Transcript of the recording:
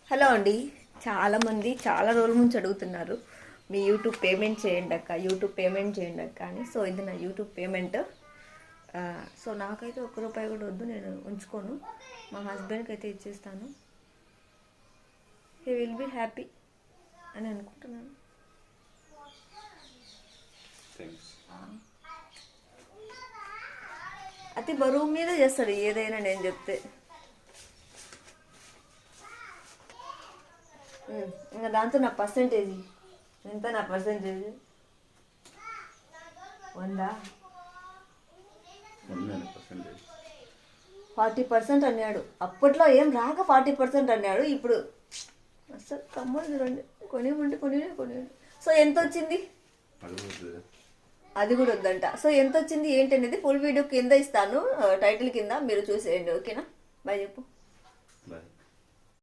Hello అండి. చాలామంది చాలా రోజుల నుంచి అడుగుతున్నారు మీ యూట్యూబ్ పేమెంట్ చేయండి అక్క అని. సో ఇది నా యూట్యూబ్ పేమెంట్. సో నాకైతే ఒక్క రూపాయి కూడా వద్దు, నేను ఉంచుకోను, మా హస్బెండ్కి అయితే ఇచ్చేస్తాను. హీ విల్ బీ హ్యాపీ అని అనుకుంటున్నాను. అతి బరువు మీద చేస్తాడు ఏదైనా నేను చెప్తే. ఇంకా దాంతో నా పర్సంటేజ్ ఎంత? నా పర్సంటేజ్ 100. 40% అన్నాడు అప్పట్లో, ఏం రాక 40% అన్నాడు. ఇప్పుడు అసలు కమ్మలు చూడండి, కొనివ్వండి. సో ఎంత వచ్చింది? అది కూడా వద్దంట. సో ఎంత వచ్చింది ఏంటి అనేది ఫుల్ వీడియో కింద ఇస్తాను, టైటిల్ కింద మీరు చూసేయండి. ఓకేనా? బాయ్ చెప్పు.